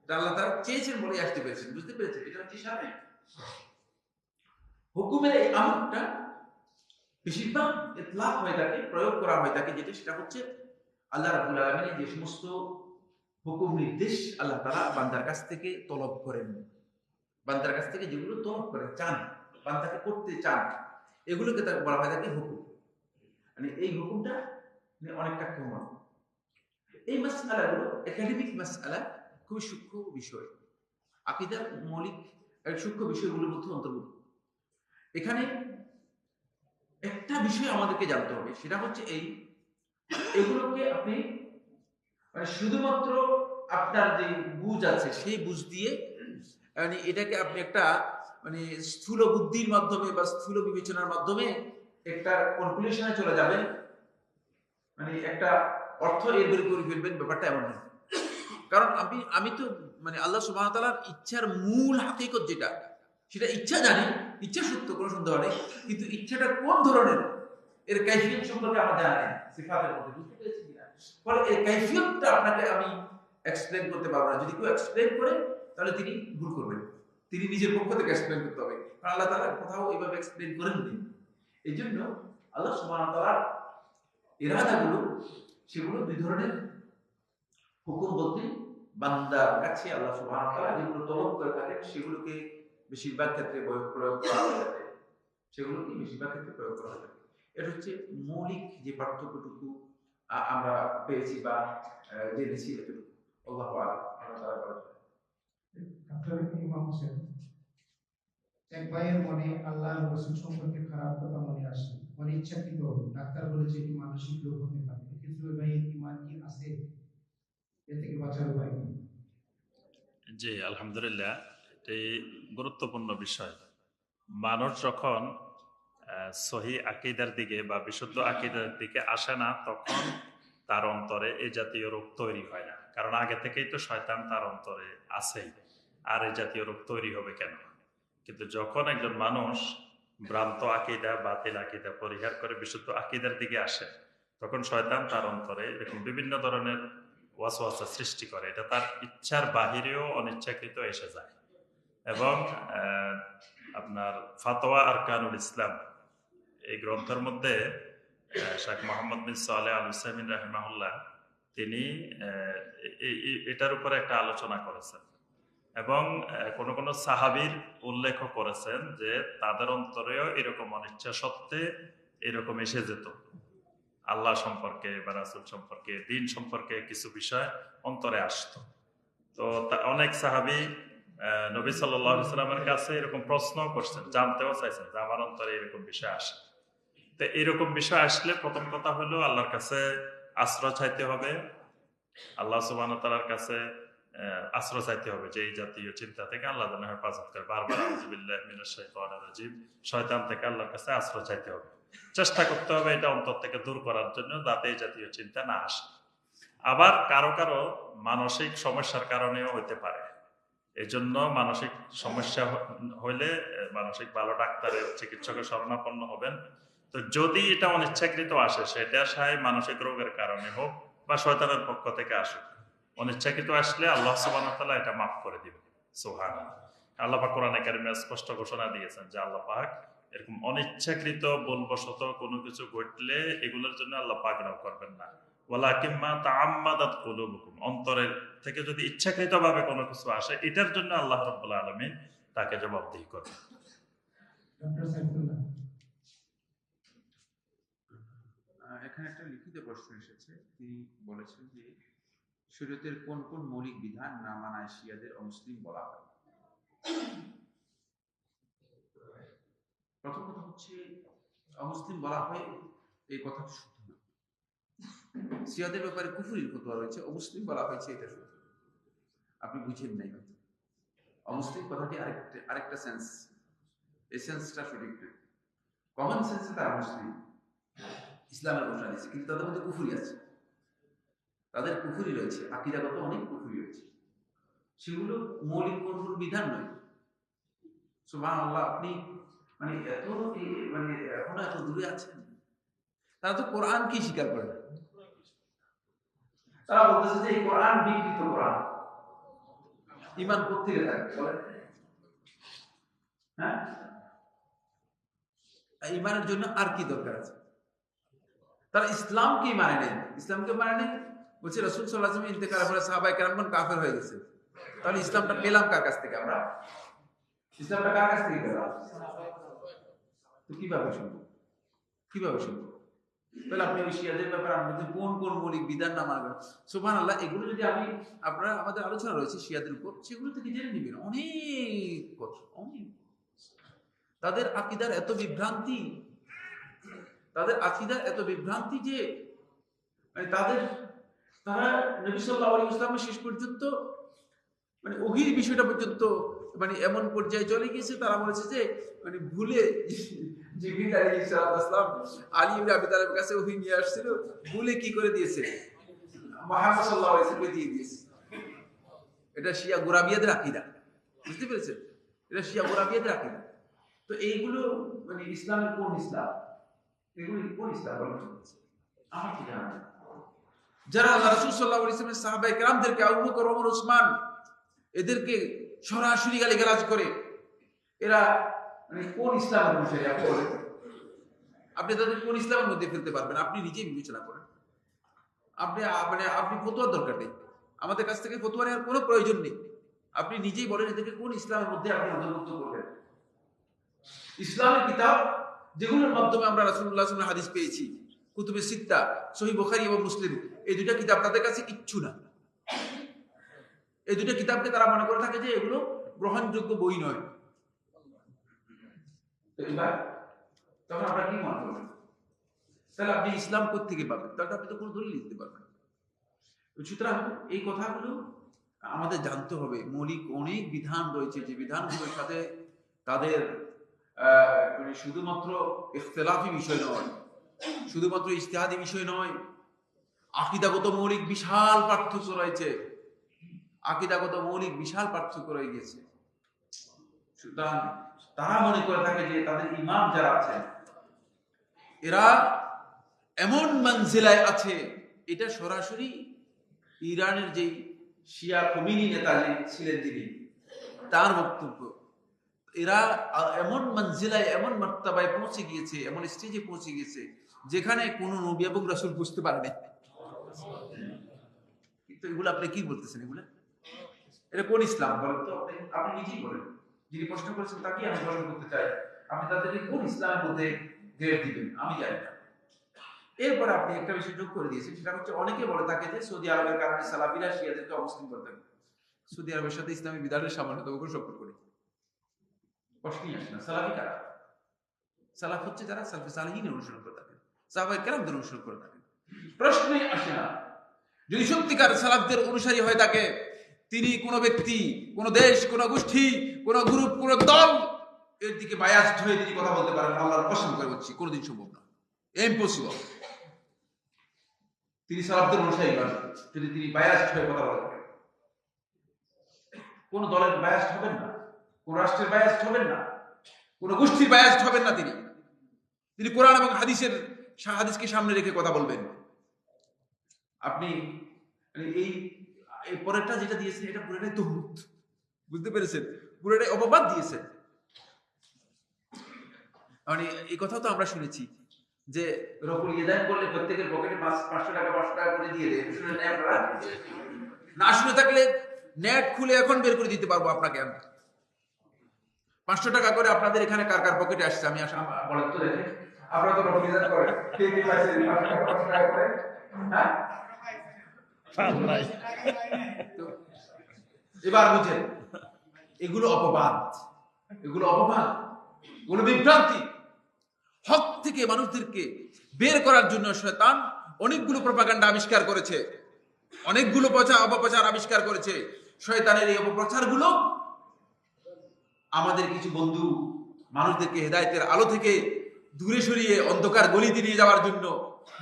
এটা আল্লাহ তাআলা চেয়েছেন বলে আসতে পেরেছেন, বুঝতে পেরেছেন? এটা হচ্ছে শরঈ। হুকুমের এই আমরটা বেশিরভাগ ইতলাক হয়ে থাকে, প্রয়োগ করা হয়ে থাকে, যেটা সেটা হচ্ছে আল্লাহ রাব্বুল আলামিনের যে সমস্ত হুকুম নির্দেশ আল্লাহ তাআলা বান্দার কাছ থেকে তলব করেন, বান্দার কাছ থেকে যেগুলো তলব করেন, চান, বান্দাকে করতে চান, এগুলোকে তার বলা হয় থাকে হুকুম। মানে এই হুকুমটা অনেকটা কমন। এই মাসআলাগুলো একাডেমিক মাসআলা, খুবই সূক্ষ্ম বিষয়, আকীদার মৌলিক সূক্ষ্ম বিষয়গুলোর মধ্যে অন্তর্ভুক্ত। এখানে একটা বিষয় আমাদেরকে জানতে হবে, সেটা হচ্ছে এগুলোকে আপনি মানে শুধুমাত্র আপনার যে বুঝ আছে সেই বুঝ দিয়ে মানে এটাকে আপনি একটা মানে স্থূল বুদ্ধির মাধ্যমে বা স্থূল বিবেচনার মাধ্যমে একটা কনক্লুশনে চলে যাবেন, মানে একটা অর্থ এর বের করে ফেলবেন, ব্যাপারটা এমন নয়। কারণ আমি তো মানে আল্লাহ সুবহানাহু ওয়া তাআলার ইচ্ছার মূল হাকিকত যেটা, সেটা ইচ্ছা জানি, ইচ্ছা সত্য, কোনো সন্দেহ নেই, কিন্তু ইচ্ছাটা কোন ধরনের এর কাইফিয়ত সম্পর্কে আমরা জানি না, সিফাতের মধ্যে। বুঝতে পেরেছি কিনা? ফলে এই কাইফিয়তটা আপনাকে আমি এক্সপ্লেন করতে পারবো না। যদি কেউ এক্সপ্লেন করে তাহলে তিনি ভুল করবেন, তিনি নিজের পক্ষ থেকে এক্সপ্লেন করতে হবে, কারণ আল্লাহ তাআলা কোথাও এইভাবে এক্সপ্লেন করেননি। এই জন্য আল্লাহ সুবহানাহু ওয়া তাআলার ইরাদাগুলো, সেগুলো দুই ধরনের। হুকুম বলতে বান্দার কাছে আল্লাহ সুবহানাহু ওয়া তাআলা যেগুলো তলব করে থাকেন, সেগুলোকে বেশিরভাগ ক্ষেত্রে প্রয়োগ করা হয়ে থাকে, সেগুলোকে বেশিরভাগ ক্ষেত্রে প্রয়োগ করা হয়ে থাকে। এটা হচ্ছে মৌলিক যে পার্থক্যটুকু আমরা পেয়েছি বা জেনেছি, এটুকু। আল্লাহু আ'লাম। ডক্টর ইমাম হোসেন, এক ভাইয়ের মনে আল্লাহ রাসূল সম্পর্কে খারাপ কথা মনে আসে, অনিচ্ছাকৃত। ডাক্তার বলেছে এটি মানসিক রোগ হতে পারে। এক্ষেত্রে ওই ভাইয়ের ঈমান কি আছে? এ থেকে বাঁচার উপায় কি? জি, আলহামদুলিল্লাহ, এটি গুরুত্বপূর্ণ বিষয়। মানুষ যখন সহি আকীদার দিকে বা বিশুদ্ধ আকীদার দিকে আসে না, তখন তার অন্তরে এই জাতীয় রোগ তৈরি হয় না। কারণ আগে থেকেই তো শয়তান তার অন্তরে আছেই, আর এই জাতীয় রোগ তৈরি হবে কেন? কিন্তু যখন একজন মানুষ ভ্রান্ত আকীদা, বাতিল আকীদা পরিহার করে বিশুদ্ধ আকীদার দিকে আসে, তখন শয়তান তার অন্তরে এরকম বিভিন্ন ধরনের ওয়াসওয়াসা সৃষ্টি করে, এটা তার ইচ্ছার বাহিরেও অনিচ্ছাকৃত এসে যায়। এবং আপনার ফাতোয়া আরকানুল ইসলাম এই গ্রন্থের মধ্যে শেখ মোহাম্মদ বিন সালেহ আল উসাইমিন রাহিমাহুল্লাহ তিনি এটার উপরে একটা আলোচনা করেছেন এবং কোন সাহাবীর উল্লেখ করেছেন যে তাদের অন্তরেও এরকম অনিচ্ছা সত্ত্বে এরকম এসে যেত, আল্লাহ সম্পর্কে বা রাসূল সম্পর্কে, দ্বীন সম্পর্কে কিছু বিষয় অন্তরে আসতো। তো অনেক সাহাবী নবী সাল্লাল্লাহু আলাইহি ওয়াসাল্লামের কাছে এরকম প্রশ্ন করছেন, জানতেও চাইছেন যে আমার অন্তরে এরকম বিষয় আসে। তো এরকম বিষয় আসলে প্রথম কথা হলো আল্লাহর কাছে আশ্রয় চাইতে হবে, আল্লাহ সুবহানাহু ওয়া তাআলার কাছে আশ্রয় চাইতে হবে যে এই জাতীয় চিন্তা থেকে আল্লাহ যেন হেফাজত করে। বারবার আউযু বিল্লাহি মিনাশ শাইতানির রাজিম, শয়তান থেকে আল্লাহর কাছে আশ্রয় চাইতে হবে, চেষ্টা করতে হবে এটা অন্তর থেকে দূর করার জন্য যাতে এই জাতীয় চিন্তা না আসে। আবার কারো কারো মানসিক সমস্যার কারণেও হইতে পারে, এই জন্য মানসিক সমস্যা হইলে মানসিক ভালো ডাক্তারের চিকিৎসকের শরণাপন্ন হবেন। তো যদি এটা অনিচ্ছাকৃত আসে, সেটা মানসিক রোগের কারণে হোক বা শয়তানের পক্ষ থেকে আসুক, অনিচ্ছাকৃত আসলে আল্লাহ সুবহানাহু ওয়া তাআলা এটা মাফ করে দিবেন। সুবহানাল্লাহ। আল্লাহ পাক কোরআনে কারিমে স্পষ্ট ঘোষণা দিয়েছেন যে আল্লাহ পাক এরকম অনিচ্ছাকৃত ভুলবশত কোনো কিছু ঘটলে এগুলোর জন্য আল্লাহ পাক রাও করবেন না। ওয়ালাকিন মা তাআম্মাদাত কুলুবুকুম, অন্তরের থেকে যদি ইচ্ছাকৃতভাবে কোনো কিছু আসে এটার জন্য আল্লাহ রাব্বুল আলামিন তাকে জবাবদিহি করবেন। ডক্টর সাইফুল্লাহ, এখানে একটা লিখিত প্রশ্ন এসেছে। তিনি বলেছেন যে শরীয়তের কোন কোন মৌলিক বিধান না মানায় শিয়াদের অমুসলিম বলা হয়। প্রথম কথা হচ্ছে অমুসলিম বলা হয় এই কথাটি শুদ্ধ না। শিয়াদের ব্যাপারে কুফরির ফতোয়া রয়েছে, অমুসলিম বলা হয়েছে এটা শুদ্ধ। আপনি বুঝেন নাই হয়তো। অমুসলিম কথাটি আরেকটা সেন্স, এই সেন্সটা সঠিক না। কমন সেন্সে তারা মুসলিম, ইসলামের ঘোষণা দিচ্ছে, কিন্তু তাদের মধ্যে কুফরি আছে, তাদের কুফরি রয়েছে, আকীদাগত অনেক কুফরি রয়েছে, সেগুলো মৌলিক কোন বিধান নয়। সুবহানাল্লাহ, আপনি মানে এত মানে এখনো এত দূরে আছেন। তারা তো কোরআন কি স্বীকার করে না, তারা বলতেছে যে এই কোরআন বিকৃত কোরআন, ঈমান কোত্থেকে থাকবে বলেন? হ্যাঁ, ঈমানের জন্য আর কি দরকার আছে? তারা ইসলামকে মানে নেই, ইসলামকে মানে নেই, বলছে রাসূল সাল্লাল্লাহু আলাইহি ওয়াসাল্লাম ইন্তেকালের পরে সাহাবায়ে কেরামগণ কাফের হয়ে গেছে। তাহলে ইসলামটা পেলাম কার কাছ থেকে? আমরা ইসলামটা কার কাছ থেকে পেলাম? তো কিভাবে সম্ভব? কিভাবে সম্ভব? তাহলে আপনি ওই শিয়াদের ব্যাপারে আমাদের কোন কোন মৌলিক বিধান না মানবেন? সুবহানাল্লাহ, এগুলো যদি আপনারা আমাদের আলোচনা রয়েছে শিয়াদের উপর, সেগুলো থেকে জেনে নেবেন অনেক কথা, অনেক। তাদের আকীদার এত বিভ্রান্তি, তাদের আকীদার এত বিভ্রান্তি যে মানে তারা নবী সাল্লাল্লাহু আলাইহি ওয়াসাল্লাম শেষ পর্যন্ত মানে ওহীর বিষয়টা পর্যন্ত মানে এমন পর্যায়ে চলে গিয়েছে, তারা বলেছে যে মানে ভুলে জিবরিল আলাইহিস সালাম আলী ইবনে আবি তালেবের কাছে ওহী নিয়ে আসছিল, ভুলে কি করে দিয়েছে? মুহাম্মদ সাল্লাল্লাহু আলাইহি ওয়াসাল্লাম দিয়ে দিয়েছে। এটা শিয়া গোরাবিয়াদের আকীদা, বুঝতে পেরেছেন? এটা শিয়া গোরাবিয়াদের আকীদা। তো এইগুলো মানে ইসলামের কোন ইসলাম? এগুলো কোন ইসলাম বলেন? আমার কি জানা নেই। যারা আল্লাহ রাসূল সাল্লাল্লাহু আলাইহি ওয়াসাল্লামের সাহাবায়ে কেরামদেরকে, আবু বকর, ওমর, ওসমান এদেরকে সরাসরি গালিগালাজ করে, এরা মানে কোন ইসলামের অনুসারী? আপনি বলেন, আপনি তাদের কোন ইসলামের মধ্যে ফেলতে পারবেন? আপনি নিজেই বিবেচনা করেন। আপনি ফতোয়ার দরকার নেই, আমাদের কাছ থেকে ফতোয়া নেওয়ার কোনো প্রয়োজন নেই। আপনি নিজেই বলেন এদেরকে কোন ইসলামের মধ্যে আপনি অন্তর্ভুক্ত করবেন। ইসলামের কিতাব যেগুলোর মাধ্যমে আমরা রাসূলুল্লাহ সাল্লাল্লাহু আলাইহি ওয়াসাল্লাম হাদিস পেয়েছি, কুতুবে সিত্তা, সহিহ বুখারী এবং মুসলিম, এই দুটো কিতাব তাদের কাছে কিচ্ছু না। এই দুটো কিতাবকে তারা মনে করে থাকে যে এগুলো গ্রহণযোগ্য বই নয়। তো এবার তখন আমরা কি মনে করবেন? তাহলে আপনি ইসলাম কোত্থেকে পাবেন? তাহলে আপনি তো কোনো দলিল দিতে পারবেন না। সুতরাং এই কথাগুলো আমাদের জানতে হবে। মৌলিক অনেক বিধান রয়েছে, যে বিধানগুলোর সাথে তাদের মানে শুধুমাত্র ইখতিলাফি বিষয় নয়, শুধুমাত্র ইজতিহাদি বিষয় নয়, আকীদাগত মৌলিক বিশাল পার্থক্য রয়েছে, আকীদাগত মৌলিক বিশাল পার্থক্য রয়ে গেছে। সুতরাং তারা মনে করে থাকে যে তাদের ইমাম যারা আছেন এরা এমন মানজিলায় আছে, এটা সরাসরি ইরানের যেই শিয়া খোমেনি নেতা ছিলেন যিনি, তার বক্তব্য, এরা এমন মঞ্জিলায়, এমন মর্তাবায় পৌঁছে গিয়েছে, এমন স্টেজে পৌঁছে গিয়েছে যেখানে কোনো নবী এবং রাসূল বুঝতে পারেনি। কিন্তু এগুলো আপনি কি বলতেছেন? এগুলো এটা কোন ইসলাম বলেন তো? আপনি নিজেই বলেন। যিনি প্রশ্ন করেছেন তাকে আমি প্রশ্ন করতে চাই, আপনি তাদেরকে কোন ইসলামের মধ্যে গ্রেড দিবেন? আমি জানি না। এরপর আপনি একটা বিষয় যোগ করে দিয়েছেন, সেটা হচ্ছে অনেকে বলে থাকে যে সৌদি আরবের কারণে সালাফিরা শিয়াদেরকে অমুসলিম করে থাকে। সৌদি আরবের সাথে ইসলামী বিধানের সামান্যতম সম্পর্ক নেই। প্রশ্নই আসে না। সালাফি কারা? সালাফ হচ্ছে যারা সালফে সালেহিনের অনুসরণ করে থাকেন, সাহাবায়ে কেরামদের অনুসরণ করে থাকেন। প্রশ্নই আসে না। যদি সত্যিকার সালাফদের অনুসারী হয়ে থাকে, তিনি কোন ব্যক্তি, কোন দেশ, কোন গোষ্ঠী, কোন গ্রুপ, কোন দল এর দিকে বায়াসড হয়ে তিনি কথা বলতে পারেন, আল্লাহর কসম করে বলছি কোনোদিন সম্ভব না, ইম্পসিবল। তিনি সালাফদের অনুসারী নন যদি তিনি বায়াসড হয়ে কথা বলে থাকেন। কোন দলের বায়াসড হবেন না, কোন রাষ্ট্রের বায়াসড হবেন না, কোন গোষ্ঠীর বায়াসড হবেন না। তিনি কোরআন এবং হাদিসকে সামনে রেখে কথা বলবেন। আপনি এই পরেরটা যেটা দিয়েছেন এটা পুরোটাই তহমত, বুঝতে পেরেছেন? পুরোটাই অপবাদ দিয়েছেন। মানে এই কথা তো আমরা শুনেছি যে রকুল ইদান করলে প্রত্যেকের পকেটে 500 টাকা 500 টাকা করে দিয়ে দেয়। শুনে নেন আপনারা? না শুনে থাকলে নেট খুলে এখন বের করে দিতে পারবো আপনাকে আমি। 500 টাকা করে আপনাদের এখানে কার কার পকেটে আসছে আমি বলেন তো দেখে। আপনারা তো রকুল ইদান করেন, কে কে পাইছেন 500 টাকা করে? হ্যাঁ, এবার বুঝেন, এগুলো অপবাদ, এগুলো বিভ্রান্তি। হক থেকে মানুষদেরকে বের করার জন্য শয়তান অনেকগুলো প্রপাগান্ডা আবিষ্কার করেছে, অনেকগুলো অপপ্রচার আবিষ্কার করেছে। শয়তানের এই অপপ্রচারগুলো আমাদের কিছু বন্ধু মানুষদেরকে হেদায়েতের আলো থেকে দূরে সরিয়ে অন্ধকার গলিতে নিয়ে যাওয়ার জন্য,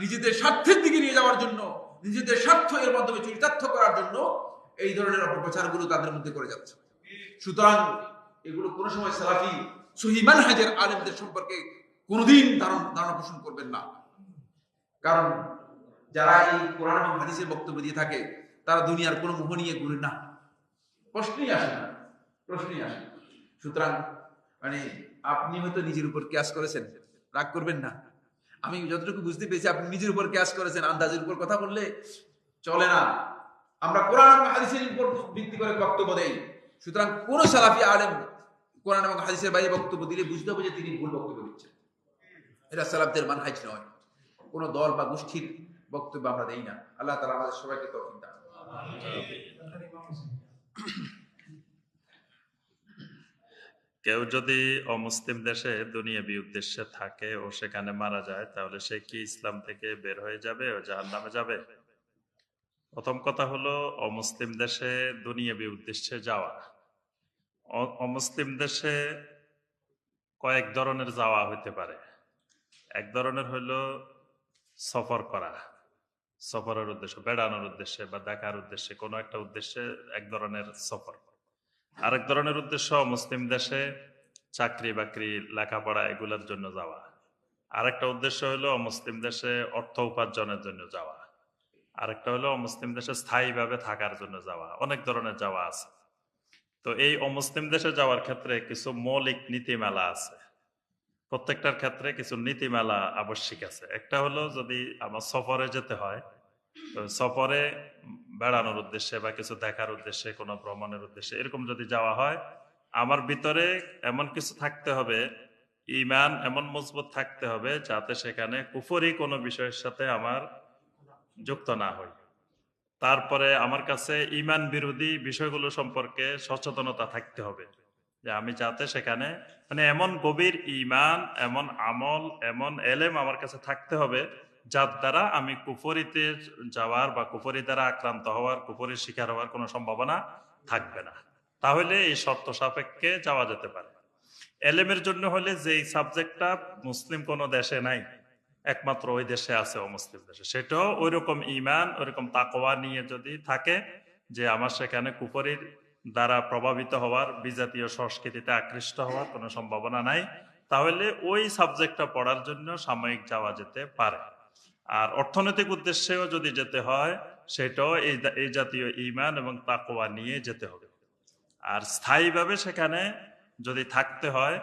নিজেদের স্বার্থের দিকে নিয়ে যাওয়ার জন্য, নিজেদের স্বার্থ এর মাধ্যমে চরিতার্থ করার জন্য এই ধরনের অপপ্রচারগুলো তাদের মধ্যে করে যাচ্ছে। সুতরাং এগুলো কোনো সময় সালাফি সহিহ মানহাজের আলেমদের সম্পর্কে কোনোদিন ধারণা পোষণ করবেন না। কারণ যারা এই কোরআন এবং হাদিসের বক্তব্য দিয়ে থাকে তারা দুনিয়ার কোনো মোহ নিয়ে ঘুরে না, প্রশ্নই আসে না। সুতরাং মানে আপনি হয়তো নিজের উপর কিয়াস করেছেন, রাগ করবেন না। আমি যতটুকু বুঝতে পেরেছি আপনি নিজের উপর কিয়াস করেছেন, আন্দাজের উপর কথা বললে চলে না। আমরা কোরআন এবং হাদিসের উপর ভিত্তি করে বক্তব্য দেই। সুতরাং কোন সালাফি আলেম কোরআন এবং হাদিসের বাইরে বক্তব্য দিলে বুঝতে হবে যে তিনি ভুল বক্তব্য দিচ্ছেন। এটা সালাফদের মানহাজ নয়। কোন দল বা গোষ্ঠীর বক্তব্য আমরা দেই না। আল্লাহ তাআলা আমাদের সবাইকে তৌফিক দান করুন। কেউ যদি অমুসলিম দেশে দুনিয়াবি উদ্দেশ্যে থাকে ও সেখানে মারা যায়, তাহলে সে কি ইসলাম থেকে বের হয়ে যাবে ও জাহান্নামে যাবে? প্রথম কথা হলো, অমুসলিম দেশে দুনিয়াবি উদ্দেশ্যে যাওয়া। অমুসলিম দেশে কয়েক ধরনের যাওয়া হতে পারে। এক ধরনের হইলো সফর করা, সফরের উদ্দেশ্যে, বেড়ানোর উদ্দেশ্যে বা দেখার উদ্দেশ্যে, কোনো একটা উদ্দেশ্যে এক ধরনের সফর। আরেক ধরনের উদ্দেশ্য মুসলিম দেশে চাকরি বাকরি, লেখাপড়া এগুলোর জন্য যাওয়া। আরেকটা উদ্দেশ্য হলো মুসলিম দেশে অর্থ উপার্জনের জন্য যাওয়া। আরেকটা হলো মুসলিম দেশে স্থায়ীভাবে থাকার জন্য যাওয়া। অনেক ধরনের যাওয়া আছে। তো এই অমুসলিম দেশে যাওয়ার ক্ষেত্রে কিছু মৌলিক নীতিমালা আছে। প্রত্যেকটার ক্ষেত্রে কিছু নীতিমালা আবশ্যিক আছে। একটা হলো, যদি আমার সফরে যেতে হয়, তো সফরে বেড়ানোর উদ্দেশ্যে বা কিছু দেখার উদ্দেশ্যে, কোনো ভ্রমণের উদ্দেশ্যে এরকম যদি যাওয়া হয়, আমার ভিতরে এমন কিছু থাকতে হবে, ঈমান এমন মজবুত থাকতে হবে যাতে সেখানে কুফরি কোনো বিষয়ের সাথে আমার যুক্ত না হই। তারপরে আমার কাছে ঈমান বিরোধী বিষয়গুলো সম্পর্কে সচেতনতা থাকতে হবে, যে আমি যাতে সেখানে মানে এমন গভীর ঈমান, এমন আমল, এমন এলেম আমার কাছে থাকতে হবে যার দ্বারা আমি কুফরিতে যাওয়ার বা কুফরি দ্বারা আক্রান্ত হওয়ার, কুফরির শিকার হওয়ার কোনো সম্ভাবনা থাকবে না। তাহলে এই শর্ত সাপেক্ষে যাওয়া যেতে পারে। এলেমের জন্য হলে যেই সাবজেক্টটা মুসলিম কোনো দেশে নাই, একমাত্র ওই দেশে আছে অমুসলিম দেশে, সেটাও ওই রকম ঈমান, ওইরকম তাকওয়া নিয়ে যদি থাকে যে আমার সেখানে কুফরির দ্বারা প্রভাবিত হওয়ার, বিজাতীয় সংস্কৃতিতে আকৃষ্ট হওয়ার কোনো সম্ভাবনা নাই, তাহলে ওই সাবজেক্টটা পড়ার জন্য সাময়িক যাওয়া যেতে পারে। আর অর্থনৈতিক উদ্দেশ্যেও যদি যেতে হয়, সেটাও এই জাতীয় ঈমান এবং তাকওয়া নিয়ে যেতে হবে। আর স্থায়ীভাবে সেখানে যদি থাকতে হয়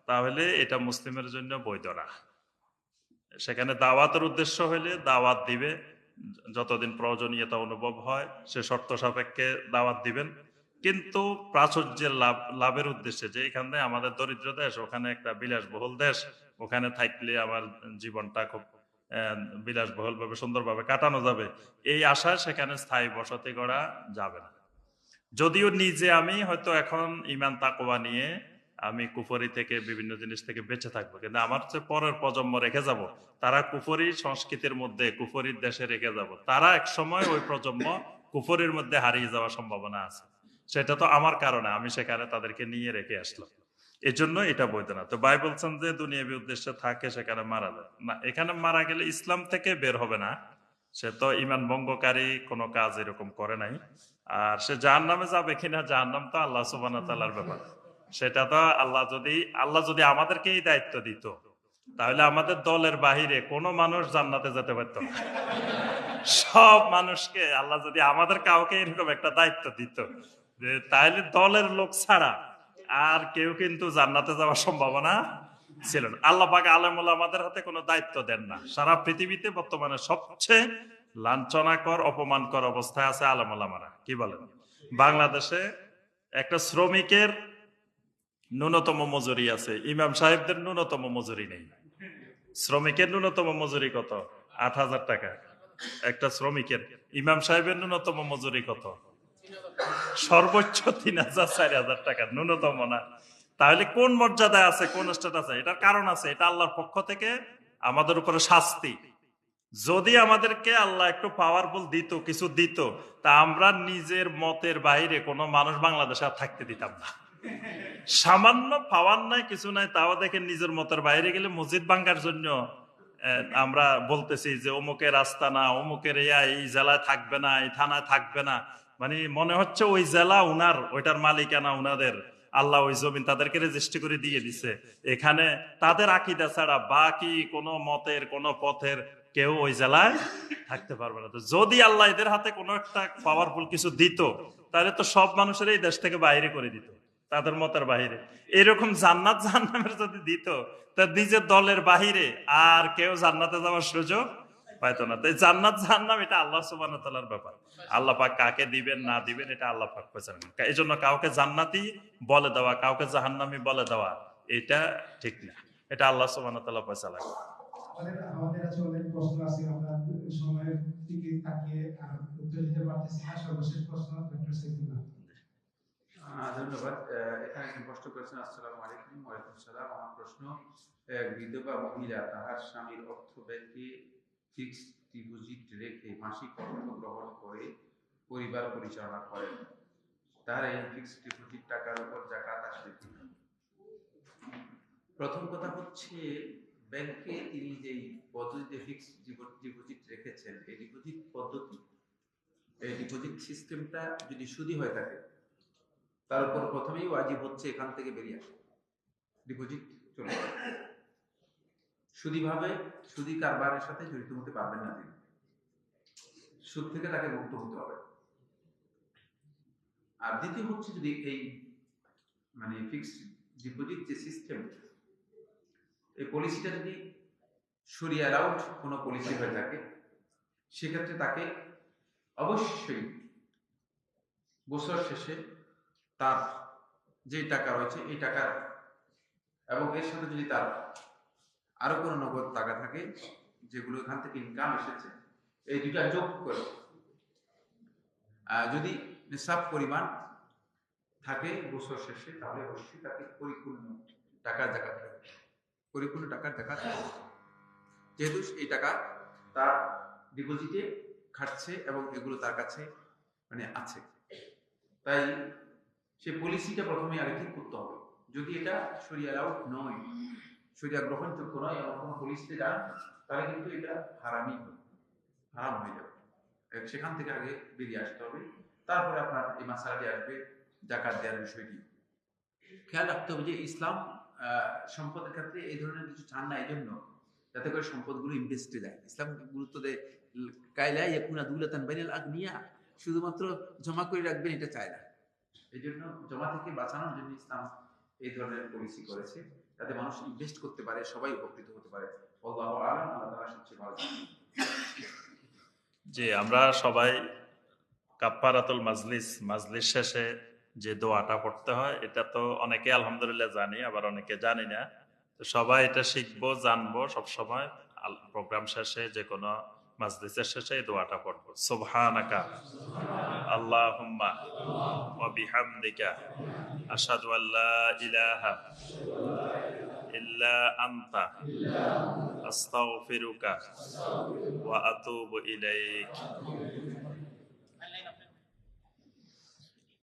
তাহলে এটা মুসলিমের জন্য বৈধ না। সেখানে দাওয়াতের উদ্দেশ্য হইলে দাওয়াত দিবে, যতদিন প্রয়োজনীয়তা অনুভব হয় সে শর্ত সাপেক্ষে দাওয়াত দিবেন। কিন্তু প্রাচুর্যের লাভের উদ্দেশ্যে, যে এখানে আমাদের দরিদ্র দেশ, ওখানে একটা বিলাসবহুল দেশ, ওখানে থাকলে আমার জীবনটা খুব বিলাসবহুল ভাবে সুন্দরভাবে কাটানো যাবে, এই আশায় সেখানে স্থায়ী বসতি করা যাবে না। যদিও নিজে আমি হয়তো এখন ঈমান তাকওয়া নিয়ে আমি কুফরি থেকে বিভিন্ন জিনিস থেকে বেঁচে থাকবো, কিন্তু আমার যে পরের প্রজন্ম রেখে যাব, তারা কুফরি সংস্কৃতির মধ্যে কুফরির দেশে রেখে যাব, তারা এক সময় ওই প্রজন্ম কুফরির মধ্যে হারিয়ে যাওয়ার সম্ভাবনা আছে। সেটা তো আমার কারণে আমি সেখানে তাদেরকে নিয়ে রেখে আসলাম, এই জন্য এটা বৈধ না। তো ভাই বলছেন যে দুনিয়াবী উদ্দেশ্যে থাকে সেখানে মারা যায় না, এখানে মারা গেলে ইসলাম থেকে বের হবে না, সে তো ঈমান ভঙ্গকারী কোনো কাজ এরকম করে নাই। আর সে জাহান্নামে যাবে কিনা, জাহান্নাম তো আল্লাহ সুবহানাহু ওয়া তাআলার ব্যাপার, সেটা তো আল্লাহ যদি আমাদেরকে এই দায়িত্ব দিত, তাহলে আমাদের দলের বাহিরে কোনো মানুষ জান্নাতে যেতে পারত না। সব মানুষকে আল্লাহ যদি আমাদের কাউকে এরকম একটা দায়িত্ব দিত, যে তাহলে দলের লোক ছাড়া আর কেউ কিন্তু জান্নাতে যাওয়ার সম্ভাবনা ছিল না। আল্লাহ পাক আলেম ওলামাদের হাতে কোনো দায়িত্ব দেন না। সারা পৃথিবীতে বর্তমানে সবচেয়ে লাঞ্ছনাকর অপমানকর অবস্থায় আছে আলেম ওলামারা। কি বলেন? বাংলাদেশে একটা শ্রমিকের ন্যূনতম মজুরি আছে, ইমাম সাহেবদের ন্যূনতম মজুরি নেই। শ্রমিকের ন্যূনতম মজুরি কত? ৮,০০০ টাকা একটা শ্রমিকের। ইমাম সাহেবের ন্যূনতম মজুরি কত? সর্বোচ্চ ৩,০০০ ৪,০০০ টাকা, ন্যূনতম না। তাহলে কোন মর্যাদায় আছে, কোন স্টেট আছে? এটার কারণ আছে, এটা আল্লাহর পক্ষ থেকে আমাদের উপরে শাস্তি। যদি আমাদেরকে আল্লাহ একটু পাওয়ারফুল দিত, কিছু দিত, তা আমরা নিজের মতের বাইরে কোনো মানুষ বাংলাদেশে আর থাকতে দিতাম না। সামান্য পাওয়ার নাই, কিছু নাই, তাও দেখেন নিজের মতের বাইরে গেলে মসজিদ ভাঙ্গার জন্য আমরা বলতেছি যে অমুকের রাস্তা না, অমুকের এই জেলায় থাকবে না, এই থানায় থাকবে না। মানে মনে হচ্ছে ওই জেলা উনার, ওইটার মালিকানা উনাদের, আল্লাহ ওই জমিন তাদেরকে রেজিস্ট্রি করে দিয়ে দিছে। এখানে তাদের আকীদা ছাড়া বাকি কোনো মতের, কোনো পথের কেউ ওই জেলায় থাকতে পারবে না। তো যদি আল্লাহ এদের হাতে কোনো একটা পাওয়ারফুল কিছু দিত, তাহলে তো সব মানুষের এই দেশ থেকে বাইরে করে দিত, তাদের মতের বাহিরে। এরকম জান্নাত জাহান্নামের যদি দিত, তা নিজের দলের বাহিরে আর কেউ জান্নাতে যাওয়ার সুযোগ পাইতো না। তাই জান্নাত জাহান্নাম এটা আল্লাহ সুবহানাহু ওয়া তাআলার ব্যাপার। আল্লাহ পাক কাকে দিবেন না দিবেন এটা আল্লাহ পাক জানেন। এই জন্য কাউকে জান্নাতি বলে দেওয়া, কাউকে জাহান্নামী বলে দেওয়া, এটা ঠিক না। এটা আল্লাহ সুবহানাহু ওয়া তাআলা ফয়সালা করেন। আমাদের কাছে অনেক প্রশ্ন আছে, আমরা সময়ের দিকে তাকিয়ে আর উত্তর দিতে পারতেছি না। সর্বশেষ প্রশ্ন ডক্টর সাইফুল্লাহ। ধন্যবাদ। এখানে একজন প্রশ্ন করেছেন, আসসালামু আলাইকুম। ওয়ালাইকুম সালাম। আমার প্রশ্ন, বিধবা মহিলা তাহার স্বামীর অর্থ ব্যয়কে ফিক্সড ডিপোজিট রেখে মাসিক অর্থ গ্রহণ করে পরিবার পরিচালনা করেন, তার এই ফিক্সড ডিপোজিট টাকার উপর যাকাত আসবে কিনা? প্রথম কথা হচ্ছে, ব্যাংকে তিনি যেই পদ্ধতিতে ফিক্সড ডিপোজিট রেখেছেন, এই ডিপোজিট পদ্ধতি, এই ডিপোজিট সিস্টেমটা যদি সুদী হয়ে থাকে, তার উপর প্রথমেই ওয়াজিব হচ্ছে এখান থেকে বেরিয়ে আসা, ডিপোজিট চলে যাবে। সুদী কারবারের সাথে জড়িত হতে পারবেন না তিনি, সুদ থেকে তাকে মুক্ত হতে হবে। আর দ্বিতীয় হচ্ছে, যদি এই মানে ফিক্সড ডিপোজিট যে সিস্টেম, এই পলিসিটা যদি শরিয়া অ্যালাউড কোনো পলিসি হয়ে থাকে, সেক্ষেত্রে তাকে অবশ্যই বছর শেষে তার যে টাকা রয়েছে এই টাকা এবং এর সাথে যদি তার আরো কোনো নগদ টাকা থাকে যেগুলো এখান থেকে ইনকাম এসেছে, এই দুটা যোগ করে যদি নিসাব পরিমাণ থাকে বছর শেষে, তাহলে অবশ্যই তাকে পরিপূর্ণ টাকার জাকাত হবে, পরিপূর্ণ টাকার জাকাত হবে। যেহেতু এই টাকা তার ডিপোজিটে খাটছে এবং এগুলো তার কাছে মানে আছে, তাই সে পলিসিটা প্রথমে আগে ঠিক করতে হবে। যদি এটা শরিয়া অ্যালাউড নয়, শরিয়া গ্রহণযোগ্য নয় এমন কোনো পলিসিতে যান, তাহলে কিন্তু এটা হারাম হয়ে যাবে। সেখান থেকে আগে বেরিয়ে আসতে হবে, তারপরে আপনার এই মাসালাটি আসবে জাকাত দেওয়ার বিষয়টি। খেয়াল রাখতে হবে যে ইসলাম সম্পদের ক্ষেত্রে এই ধরনের কিছু চান না। এই জন্য যাতে করে সম্পদগুলো ইনভেস্টে যায়। ইসলাম গুরুত্ব দেয় কায়লা ইয়াকুনা দুলাতান বাইনাল আগনিয়া, শুধুমাত্র জমা করে রাখবেন এটা চায় না। এই জন্য জমা থেকে বাঁচানোর জন্য ইসলাম এই ধরনের পলিসি করেছে, যাতে মানুষ ইনভেস্ট করতে পারে, সবাই উপকৃত হতে পারে। আল্লাহু আ'লাম, আল্লাহ তাআলা সবচেয়ে ভালো জানেন। যে আমরা সবাই কাফারাতুল মাজলিস শেষে যে দোয়াটা পড়তে হয়, এটা তো অনেকে আলহামদুলিল্লাহ জানি, আবার অনেকে জানি না। তো সবাই এটা শিখবো, জানবো, সবসময় প্রোগ্রাম শেষে যে কোনো মাজলিসের শেষে এই দোয়াটা পড়বো। সুবহানাকা আল্লাহুম্মা ওয়া বিহামদিকা আশহাদু আল্লা ইলাহা ইল্লা আনতা আস্তাগফিরুকা ওয়া আতুবু ইলাইক।